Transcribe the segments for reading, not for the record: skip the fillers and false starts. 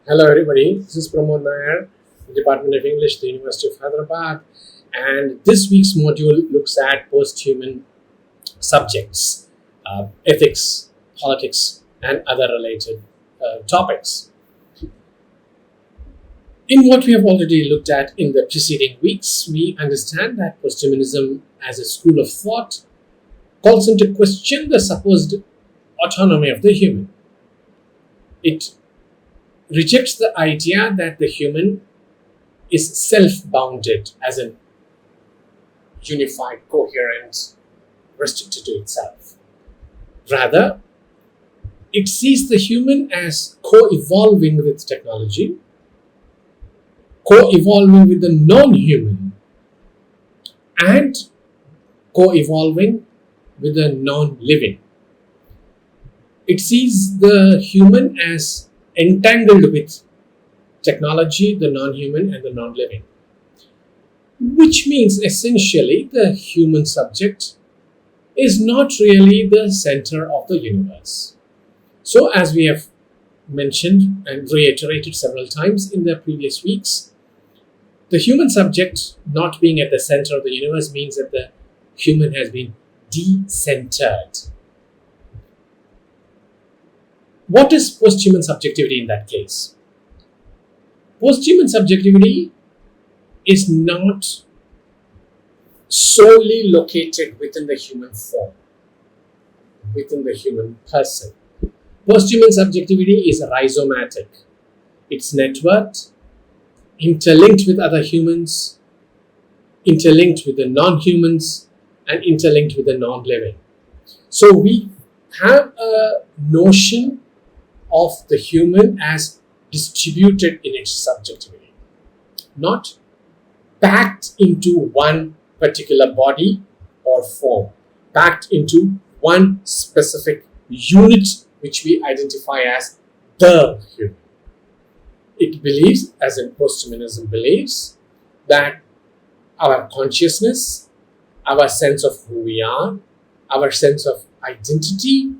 Hello, everybody. This is Pramod Nair, Department of English, the University of Hyderabad, and this week's module looks at post-human subjects, ethics, politics, and other related topics. In what we have already looked at in the preceding weeks, we understand that posthumanism as a school of thought calls into question the supposed autonomy of the human. It rejects the idea that the human is self-bounded as an unified, coherent, restricted to itself. Rather, it sees the human as co-evolving with technology, co-evolving with the non-human, and co-evolving with the non-living. It sees the human as entangled with technology, the non-human, and the non-living, which means essentially the human subject is not really the center of the universe. So, as we have mentioned and reiterated several times in the previous weeks, the human subject not being at the center of the universe means that the human has been de-centered. What is post-human subjectivity in that case? Post-human subjectivity is not solely located within the human form, within the human person. Post-human subjectivity is rhizomatic. It's networked, interlinked with other humans, interlinked with the non-humans, and interlinked with the non-living. So we have a notion of the human as distributed in its subjectivity, not packed into one particular body or form, packed into one specific unit which we identify as the human. It believes, as in posthumanism believes, that our consciousness, our sense of who we are, our sense of identity,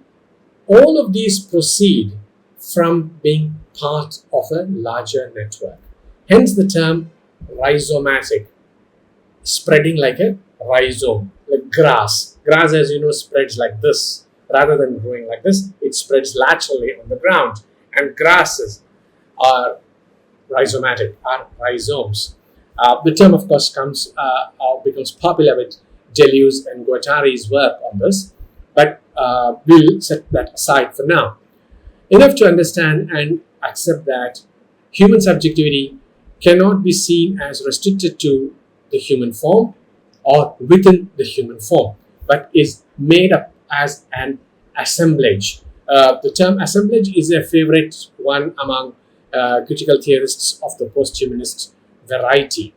all of these proceed from being part of a larger network. Hence the term rhizomatic, spreading like a rhizome, like grass. Grass, as you know, spreads like this. Rather than growing like this, it spreads laterally on the ground. And grasses are rhizomatic, are rhizomes. The term, of course, becomes popular with Deleuze and Guattari's work on this, but we'll set that aside for now. Enough to understand and accept that human subjectivity cannot be seen as restricted to the human form or within the human form, but is made up as an assemblage. The term assemblage is a favorite one among critical theorists of the posthumanist variety.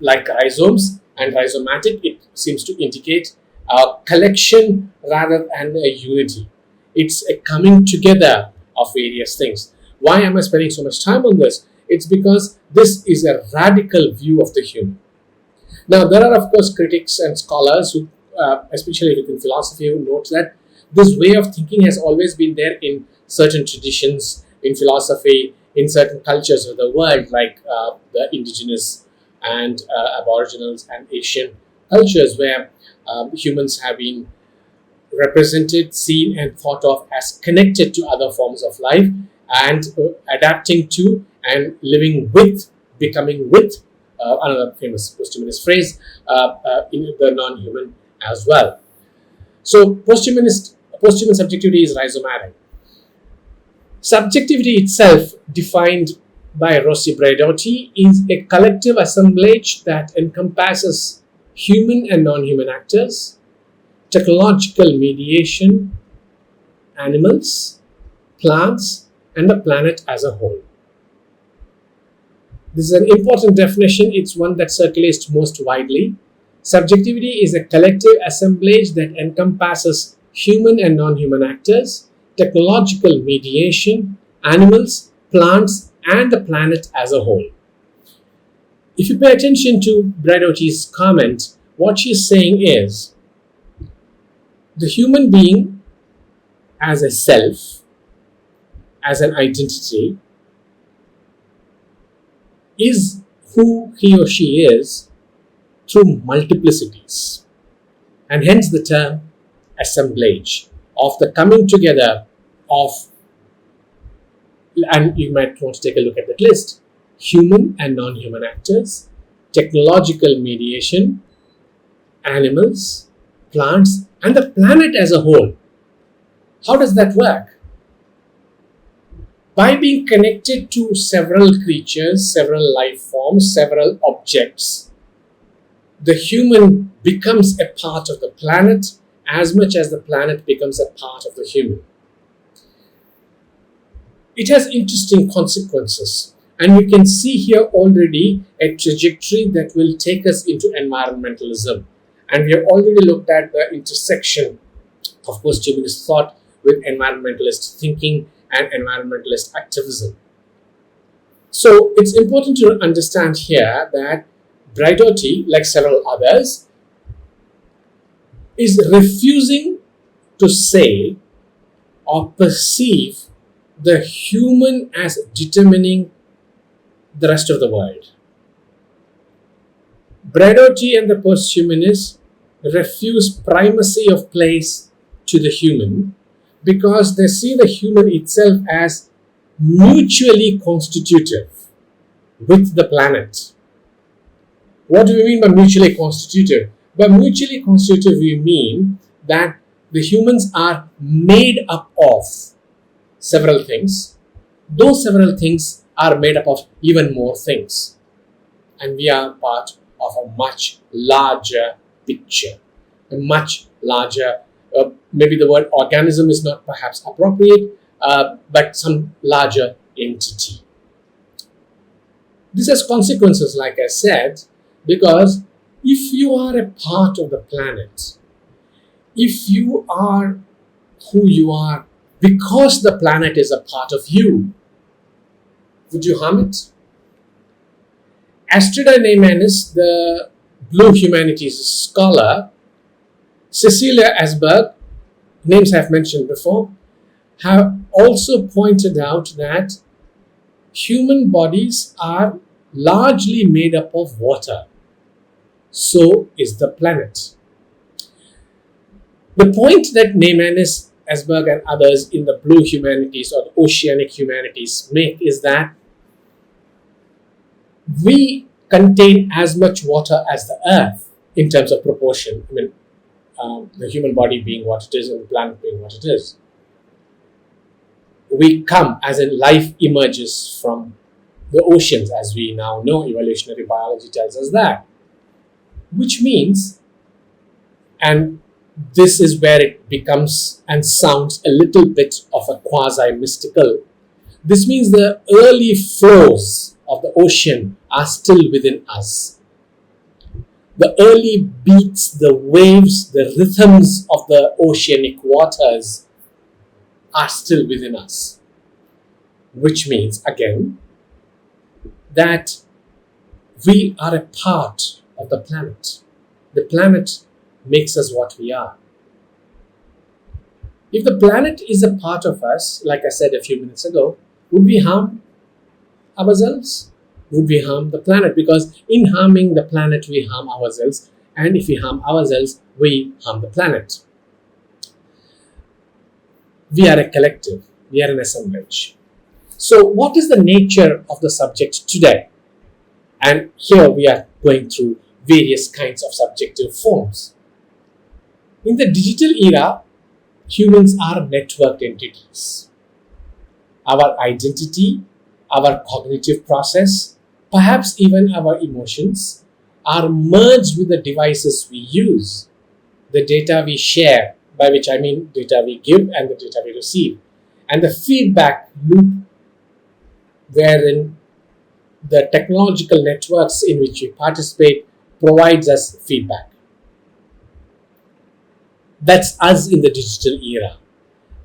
Like rhizomes and rhizomatic, it seems to indicate a collection rather than a unity. It's a coming together of various things. Why am I spending so much time on this? It's because this is a radical view of the human. Now, there are, of course, critics and scholars who, especially within philosophy, who note that this way of thinking has always been there in certain traditions, in philosophy, in certain cultures of the world, like the indigenous and aboriginals and Asian cultures, where humans have been represented, seen, and thought of as connected to other forms of life and adapting to and living with, becoming with, another famous posthumanist phrase, in the non-human as well. So posthuman subjectivity is rhizomatic. Subjectivity itself, defined by Rossi Braidotti, is a collective assemblage that encompasses human and non-human actors, technological mediation, animals, plants, and the planet as a whole. This is an important definition. It's one that circulates most widely. Subjectivity is a collective assemblage that encompasses human and non-human actors, technological mediation, animals, plants, and the planet as a whole. If you pay attention to Braidotti's comment, what she's saying is the human being as a self, as an identity is who he or she is through multiplicities, and hence the term assemblage of the coming together of, and you might want to take a look at that list: human and non-human actors, technological mediation, animals, plants, and the planet as a whole. How does that work? By being connected to several creatures, several life forms, several objects, the human becomes a part of the planet as much as the planet becomes a part of the human. It has interesting consequences, and you can see here already a trajectory that will take us into environmentalism. And we have already looked at the intersection of post-humanist thought with environmentalist thinking and environmentalist activism. So it's important to understand here that Braidotti, like several others, is refusing to say or perceive the human as determining the rest of the world. Braidotti and the posthumanists refuse primacy of place to the human because they see the human itself as mutually constitutive with the planet. What do we mean by mutually constitutive? By mutually constitutive, we mean that the humans are made up of several things. Those several things are made up of even more things. And we are part of a much larger picture, a much larger, maybe the word organism is not perhaps appropriate, but some larger entity. This has consequences, like I said, because if you are a part of the planet, if you are who you are because the planet is a part of you, would you harm it? Astrida Neymanis, the Blue Humanities scholar, Cecilia Asberg, names I've mentioned before, have also pointed out that human bodies are largely made up of water. So is the planet. The point that Neymanis, Asberg, and others in the Blue Humanities or the Oceanic Humanities make is that we contain as much water as the earth in terms of proportion. I mean, the human body being what it is and the planet being what it is. We come, as in life emerges from the oceans, as we now know. Evolutionary biology tells us that. Which means, and this is where it becomes and sounds a little bit of a quasi-mystical. This means the early flows of the ocean are still within us. The early beats, the waves, the rhythms of the oceanic waters are still within us. Which means, again, that we are a part of the planet. The planet makes us what we are. If the planet is a part of us, like I said a few minutes ago, would we harm ourselves? Would we harm the planet? Because in harming the planet, we harm ourselves. And if we harm ourselves, we harm the planet. We are a collective. We are an assemblage. So what is the nature of the subject today? And here we are going through various kinds of subjective forms. In the digital era, humans are networked entities. Our identity, our cognitive process, perhaps even our emotions are merged with the devices we use, the data we share, by which I mean data we give and the data we receive, and the feedback loop wherein the technological networks in which we participate provides us feedback. That's us in the digital era,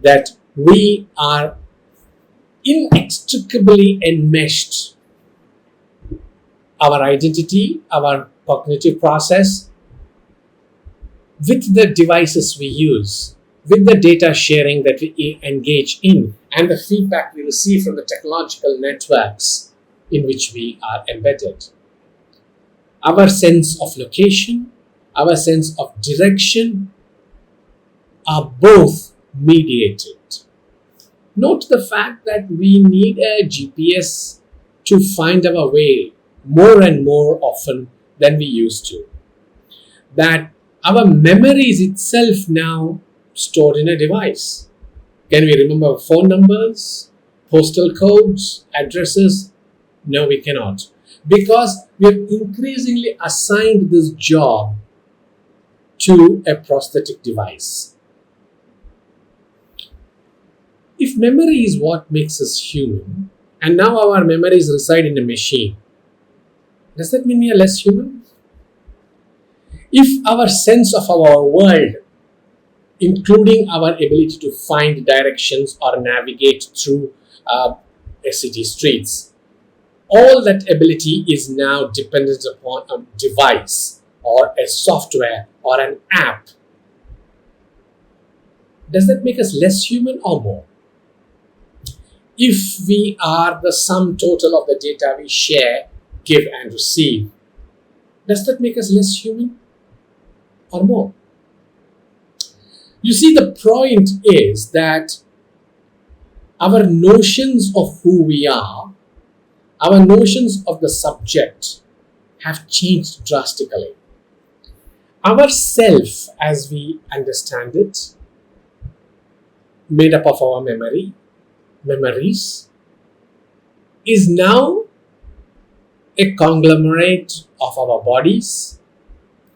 that we are inextricably enmeshed. Our identity, our cognitive process with the devices we use. with the data sharing that we engage in and the feedback we receive from the technological networks in which we are embedded. Our sense of location, our sense of direction are both mediated. Note the fact that we need a GPS to find our way more and more often than we used to. That our memory is itself now stored in a device. Can we remember phone numbers, postal codes, addresses? No, we cannot. Because we have increasingly assigned this job to a prosthetic device. If memory is what makes us human, and now our memories reside in a machine, does that mean we are less human? If our sense of our world, including our ability to find directions or navigate through a city streets, all that ability is now dependent upon a device or a software or an app, does that make us less human or more? If we are the sum total of the data we share, give and receive, does that make us less human or more? You see, the point is that our notions of who we are, our notions of the subject have changed drastically. Our self, as we understand it, made up of our memories, is now a conglomerate of our bodies,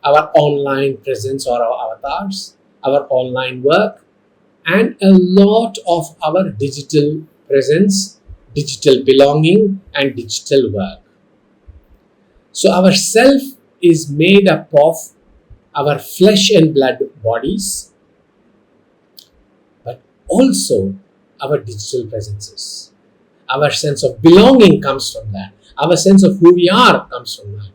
our online presence or our avatars, our online work, and a lot of our digital presence, digital belonging, and digital work. So our self is made up of our flesh and blood bodies, but also our digital presences. Our sense of belonging comes from that. Our sense of who we are comes from that.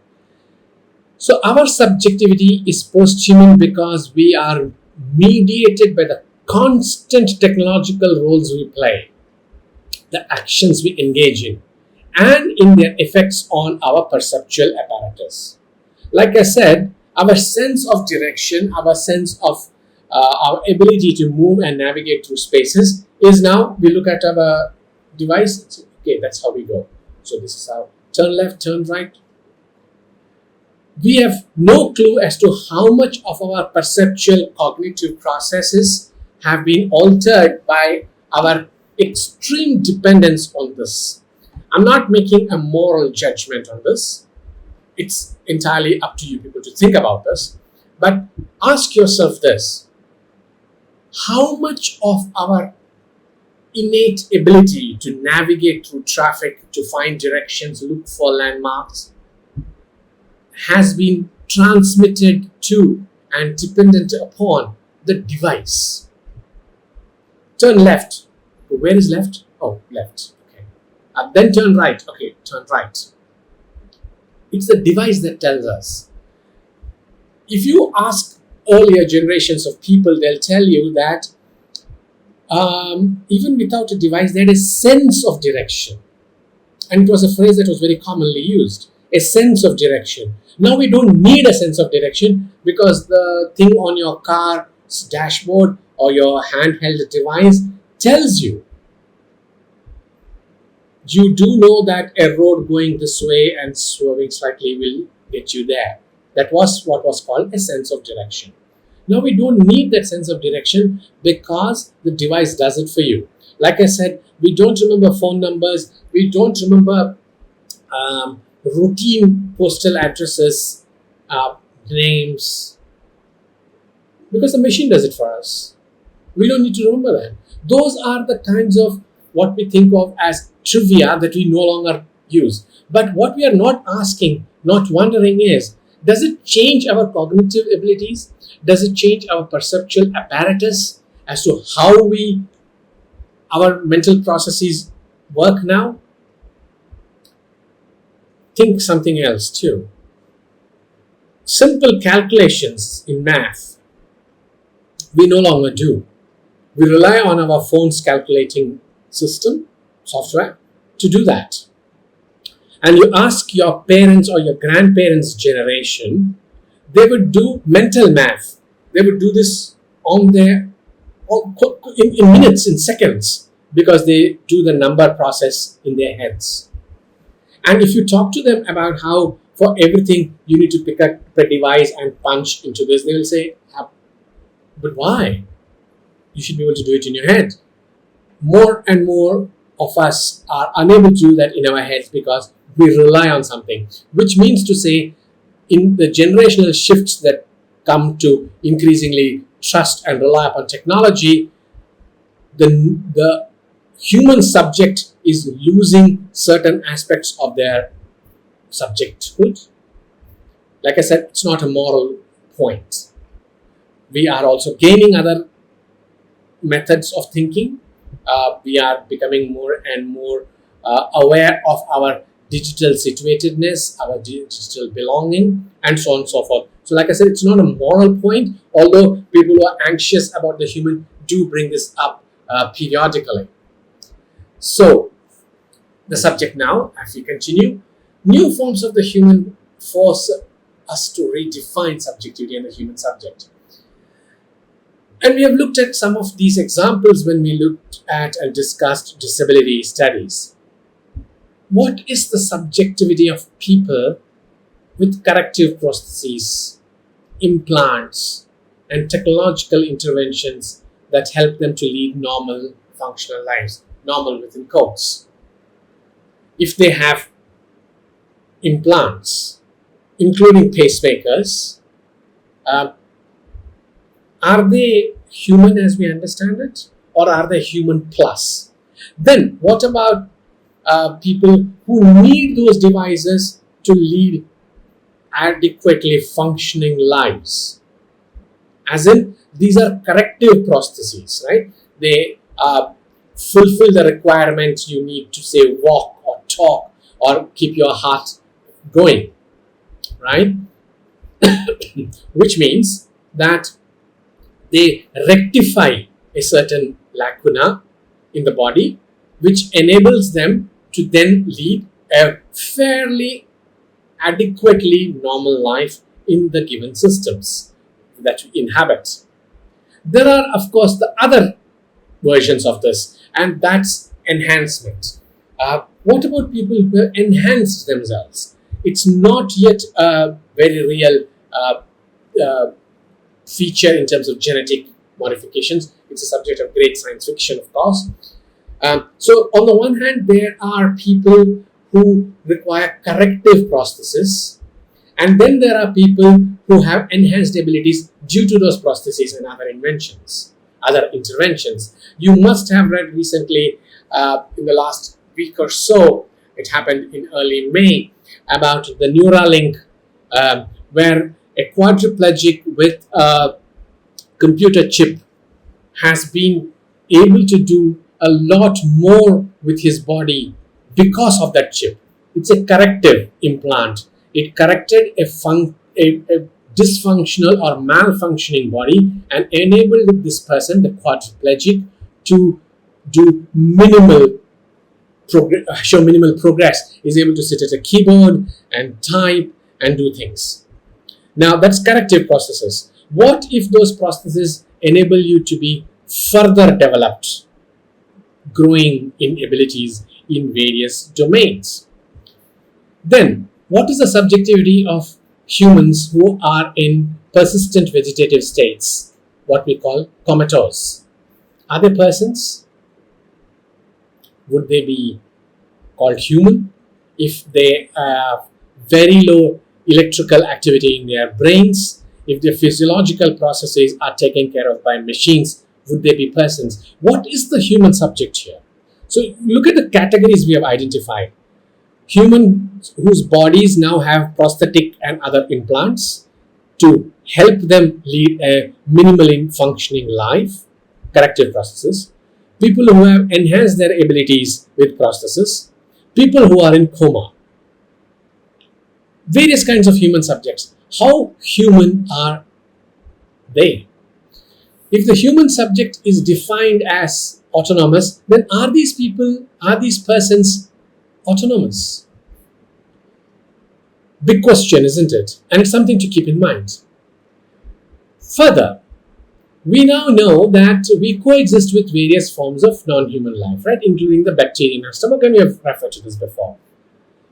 So our subjectivity is post-human because we are mediated by the constant technological roles we play, the actions we engage in, and in their effects on our perceptual apparatus. Like I said, our sense of direction, our sense of our ability to move and navigate through spaces is now, we look at our device, okay, that's how we go. So this is how, turn left, turn right. We have no clue as to how much of our perceptual cognitive processes have been altered by our extreme dependence on this. I'm not making a moral judgment on this. It's entirely up to you people to think about this. But ask yourself this: how much of our innate ability to navigate through traffic, to find directions, look for landmarks, has been transmitted to and dependent upon the device? Turn left. Where is left? Oh, left. Okay. Then turn right. Okay, turn right. It's the device that tells us. If you ask earlier generations of people, they'll tell you that even without a device, they had a sense of direction. And it was a phrase that was very commonly used, a sense of direction. Now we don't need a sense of direction because the thing on your car's dashboard or your handheld device tells you. You do know that a road going this way and swerving slightly will get you there. That was what was called a sense of direction. Now we don't need that sense of direction because the device does it for you. Like I said, we don't remember phone numbers, we don't remember routine postal addresses, names, because the machine does it for us. We don't need to remember that. Those are the kinds of what we think of as trivia that we no longer use. But what we are not asking, not wondering is, does it change our cognitive abilities? Does it change our perceptual apparatus as to how our mental processes work now? Think something else too. Simple calculations in math, we no longer do. We rely on our phone's calculating system, software, to do that. And you ask your parents or your grandparents' generation, they would do mental math. They would do this on their in minutes, in seconds, because they do the number process in their heads. And if you talk to them about how for everything you need to pick up a device and punch into this, they will say, "Ah, but why? You should be able to do it in your head." More and more of us are unable to do that in our heads because we rely on something, which means to say, in the generational shifts that come to increasingly trust and rely upon technology, the human subject is losing certain aspects of their subjecthood. Like I said, it's not a moral point. We are also gaining other methods of thinking. We are becoming more and more aware of our digital situatedness, our digital belonging, and so on and so forth. So, like I said, it's not a moral point, although people who are anxious about the human do bring this up periodically. So, the subject now, as we continue, new forms of the human force us to redefine subjectivity and the human subject. And we have looked at some of these examples when we looked at and discussed disability studies. What is the subjectivity of people with corrective prostheses, implants, and technological interventions that help them to lead normal functional lives, normal within quotes? If they have implants, including pacemakers, are they human as we understand it, or are they human plus? Then what about people who need those devices to lead adequately functioning lives? As in, these are corrective prostheses, right? They fulfill the requirements you need to say walk or talk or keep your heart going, right? Which means that they rectify a certain lacuna in the body, which enables them to then lead a fairly adequately normal life in the given systems that we inhabit. There are, of course, the other versions of this, and that's enhancement. What about people who have enhanced themselves? It's not yet a very real feature in terms of genetic modifications. It's a subject of great science fiction, of course. So, on the one hand, there are people who require corrective prosthesis, and then there are people who have enhanced abilities due to those prostheses and other inventions, other interventions. You must have read recently, in the last week or so, it happened in early May, about the Neuralink, where a quadriplegic with a computer chip has been able to do a lot more with his body because of that chip. It's a corrective implant. It corrected a dysfunctional or malfunctioning body and enabled this person, the quadriplegic, to do show minimal progress. Is able to sit at a keyboard and type and do things. Now that's corrective processes. What if those processes enable you to be further developed, growing in abilities in various domains? Then, what is the subjectivity of humans who are in persistent vegetative states, what we call comatose? Are they persons? Would they be called human if they have very low electrical activity in their brains? If their physiological processes are taken care of by machines, would they be persons? What is the human subject here? So look at the categories we have identified. Humans whose bodies now have prosthetic and other implants to help them lead a minimally functioning life, corrective processes. People who have enhanced their abilities with prosthesis. People who are in coma. Various kinds of human subjects. How human are they? If the human subject is defined as autonomous, then are these persons autonomous? Big question, isn't it? And it's something to keep in mind. Further, we now know that we coexist with various forms of non-human life, right, including the bacteria in our stomach, and we have referred to this before.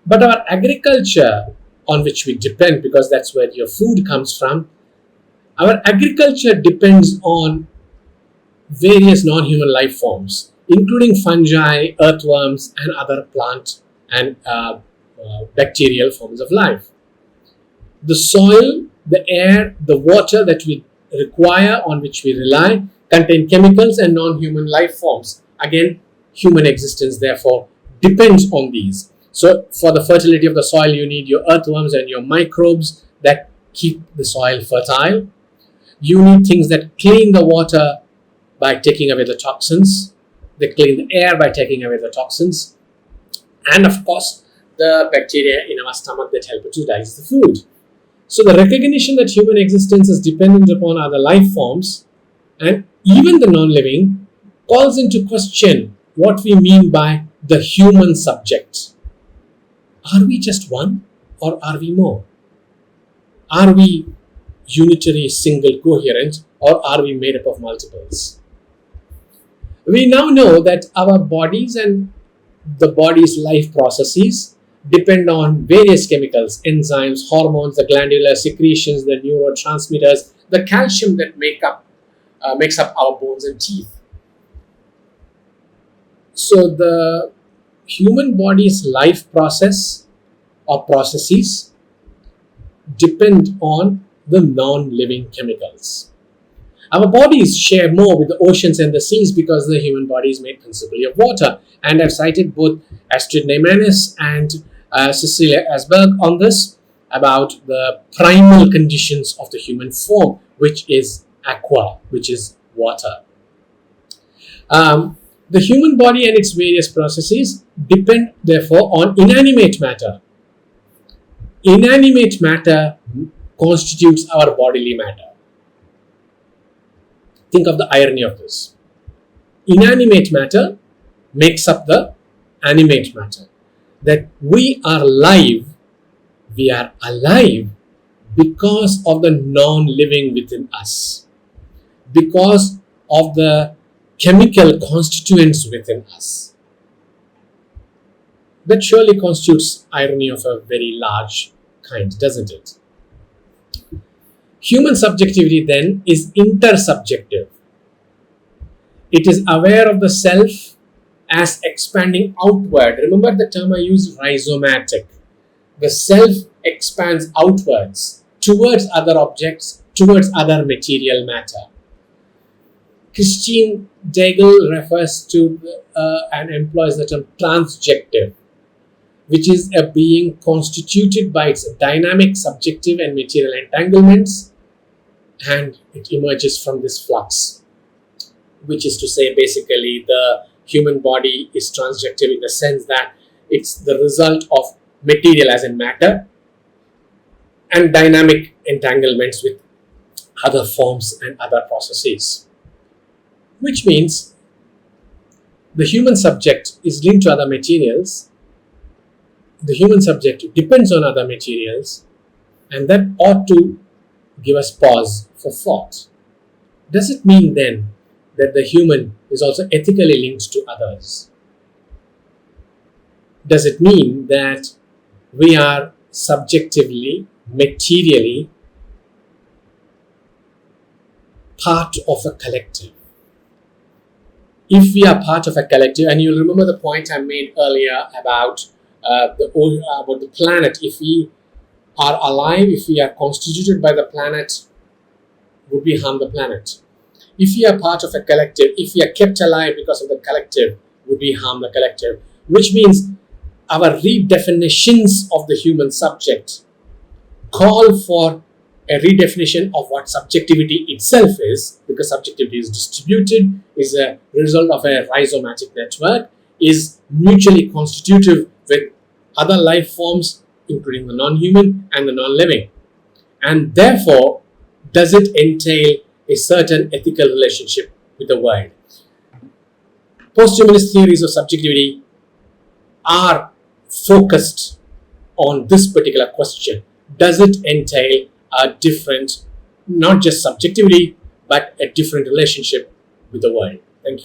But our agriculture, on which we depend, because that's where your food comes from, our agriculture depends on various non-human life forms, including fungi, earthworms, and other plant and bacterial forms of life. The soil, the air, the water that we require, on which we rely, contain chemicals and non-human life forms. Again, human existence therefore depends on these. So for the fertility of the soil, you need your earthworms and your microbes that keep the soil fertile. You need things that clean the water by taking away the toxins. They clean the air by taking away the toxins. And of course, the bacteria in our stomach that help to digest the food. So the recognition that human existence is dependent upon other life forms and even the non-living calls into question what we mean by the human subject. Are we just one, or are we more? Are we unitary, single, coherent, or are we made up of multiples? We now know that our bodies and the body's life processes depend on various chemicals, enzymes, hormones, the glandular secretions, the neurotransmitters, the calcium that makes up our bones and teeth. So the human body's life process or processes depend on the non-living chemicals. Our bodies share more with the oceans and the seas because the human body is made principally of water. And I've cited both Astrid Neymanis and Cecilia Asberg on this, about the primal conditions of the human form, which is aqua, which is water. The human body and its various processes depend therefore on inanimate matter. Inanimate matter constitutes our bodily matter. Think of the irony of this. Inanimate matter makes up the animate matter. That we are alive because of the non-living within us, because of the chemical constituents within us. That surely constitutes irony of a very large kind, doesn't it? Human subjectivity then is intersubjective. It is aware of the self as expanding outward. Remember the term I used, rhizomatic. The self expands outwards towards other objects, towards other material matter. Christine Daigle refers to and employs the term transjective, which is a being constituted by its dynamic, subjective and material entanglements, and it emerges from this flux, which is to say basically the human body is transjective in the sense that it's the result of material as in matter and dynamic entanglements with other forms and other processes, which means the human subject is linked to other materials, the human subject depends on other materials, and that ought to give us pause for thought. Does it mean then that the human is also ethically linked to others? Does it mean that we are subjectively, materially part of a collective? If we are part of a collective, and you'll remember the point I made earlier about the planet, if we are alive, if we are constituted by the planet, would we harm the planet? If we are part of a collective, if we are kept alive because of the collective, would we harm the collective? Which means our redefinitions of the human subject call for a redefinition of what subjectivity itself is, because subjectivity is distributed, is a result of a rhizomatic network, is mutually constitutive with other life forms, including the non-human and the non-living. And therefore, does it entail a certain ethical relationship with the world. Posthumanist theories of subjectivity are focused on this particular question. Does it entail a different, not just subjectivity, but a different relationship with the world? Thank you.